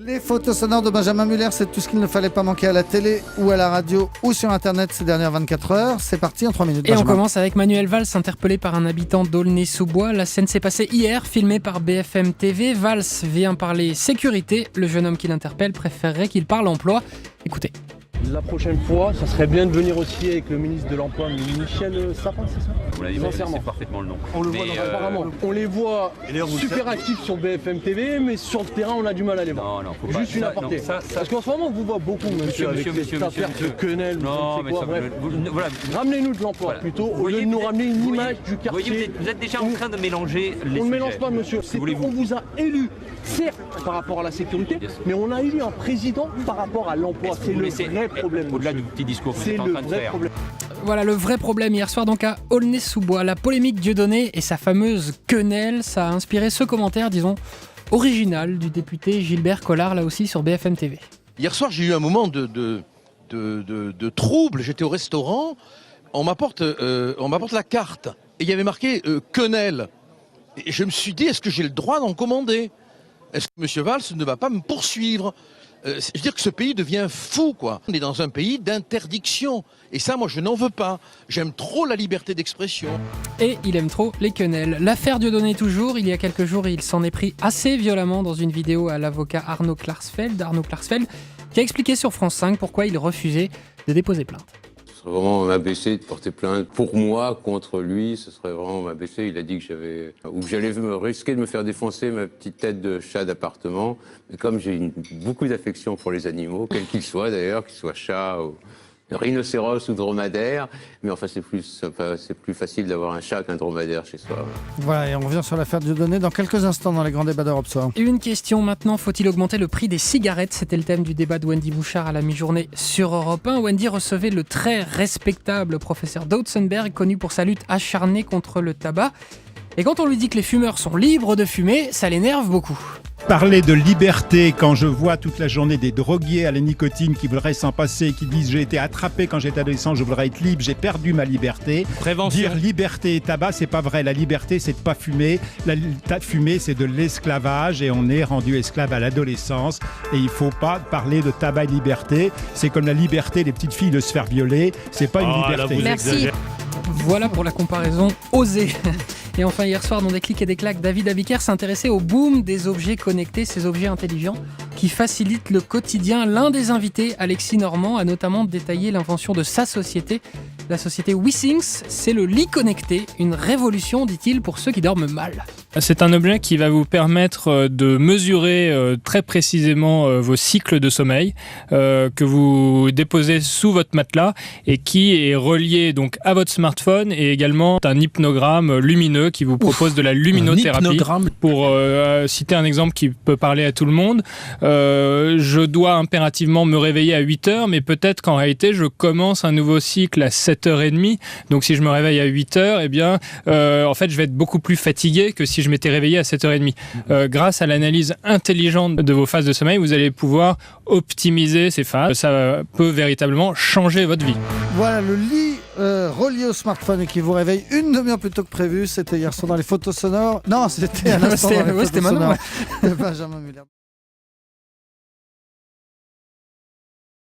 Les photos sonores de Benjamin Muller, c'est tout ce qu'il ne fallait pas manquer à la télé ou à la radio ou sur Internet ces dernières 24 heures. C'est parti en 3 minutes. Et Benjamin. on commence avec Manuel Valls, interpellé par un habitant d'Aulnay-sous-Bois. La scène s'est passée hier, filmée par BFM TV. Valls vient parler sécurité. Le jeune homme qui l'interpelle préférerait qu'il parle emploi. Écoutez. La prochaine fois, ça serait bien de venir aussi avec le ministre de l'Emploi, Michel Sapin, c'est ça? Vous l'avez dit, c'est parfaitement le nom. On le voit apparemment. On les voit super actifs sur BFM TV, mais sur le terrain, on a du mal à les voir. Non, faut pas. Juste une aparté. Parce qu'en ce moment, on vous voit beaucoup, monsieur, avec cette affaire de quenelle. Non, mais ça, voilà. Ramenez-nous de l'emploi plutôt, au lieu de nous ramener une image du quartier. Vous êtes déjà en train de mélanger les sujets. On ne mélange pas, monsieur. C'est qu'on vous a élu, certes, par rapport à la sécurité, mais on a élu un président par rapport à l'emploi. C'est le vrai problème. Au-delà du petit discours que vous êtes en train de faire. Voilà le vrai problème hier soir donc à Aulnay-sous-Bois. La polémique Dieudonné et sa fameuse quenelle, ça a inspiré ce commentaire, disons, original du député Gilbert Collard, là aussi sur BFM TV. Hier soir, j'ai eu un moment de trouble. J'étais au restaurant, on m'apporte la carte et il y avait marqué quenelle. Et je me suis dit, est-ce que j'ai le droit d'en commander? Est-ce que M. Valls ne va pas me poursuivre? Je veux dire que ce pays devient fou, quoi. On est dans un pays d'interdiction. Et ça, moi, je n'en veux pas. J'aime trop la liberté d'expression. Et il aime trop les quenelles. L'affaire Dieudonné toujours. Il y a quelques jours, il s'en est pris assez violemment dans une vidéo à l'avocat Arnaud Klarsfeld, qui a expliqué sur France 5 pourquoi il refusait de déposer plainte. Ce serait vraiment m'abaisser de porter plainte pour moi contre lui. Ce serait vraiment m'abaisser. Il a dit que j'allais risquer de me faire défoncer ma petite tête de chat d'appartement. Mais comme j'ai beaucoup d'affection pour les animaux, quels qu'ils soient d'ailleurs, qu'ils soient chats ou rhinocéros ou dromadaire, mais enfin c'est plus facile d'avoir un chat qu'un dromadaire chez soi. Voilà, et on revient sur l'affaire Dieudonné dans quelques instants dans les grands débats d'Europe Soir. Une question maintenant, faut-il augmenter le prix des cigarettes? C'était le thème du débat de Wendy Bouchard à la mi-journée sur Europe 1. Wendy recevait le très respectable professeur Dautzenberg, connu pour sa lutte acharnée contre le tabac. Et quand on lui dit que les fumeurs sont libres de fumer, ça l'énerve beaucoup. Parler de liberté quand je vois toute la journée des drogués à la nicotine qui voudraient s'en passer, qui disent j'ai été attrapé quand j'étais adolescent, je voudrais être libre, j'ai perdu ma liberté. Prévention. Dire liberté et tabac, c'est pas vrai. La liberté, c'est de pas fumer. Fumer, c'est de l'esclavage et on est rendu esclave à l'adolescence. Et il faut pas parler de tabac et liberté. C'est comme la liberté des petites filles de se faire violer. C'est pas une liberté. Merci. Voilà pour la comparaison osée. Et enfin, hier soir, dans des clics et des claques, David Abiker s'intéressait au boom des objets connectés, ces objets intelligents qui facilitent le quotidien. L'un des invités, Alexis Normand, a notamment détaillé l'invention de sa société. La société WeThings, c'est le lit connecté, une révolution, dit-il, pour ceux qui dorment mal. C'est un objet qui va vous permettre de mesurer très précisément vos cycles de sommeil que vous déposez sous votre matelas et qui est relié donc à votre smartphone et également un hypnogramme lumineux qui vous propose de la luminothérapie. Pour citer un exemple qui peut parler à tout le monde, je dois impérativement me réveiller à 8h, mais peut-être qu'en réalité je commence un nouveau cycle à 7h30. Donc si je me réveille à 8h, eh bien, en fait je vais être beaucoup plus fatigué que si je m'étais réveillé à 7h30. Grâce à l'analyse intelligente de vos phases de sommeil, vous allez pouvoir optimiser ces phases. Ça peut véritablement changer votre vie. Voilà, le lit relié au smartphone et qui vous réveille une demi-heure plus tôt que prévu. C'était hier soir dans les photos sonores. Non, c'était à l'instant dans les photos sonores de Benjamin Muller.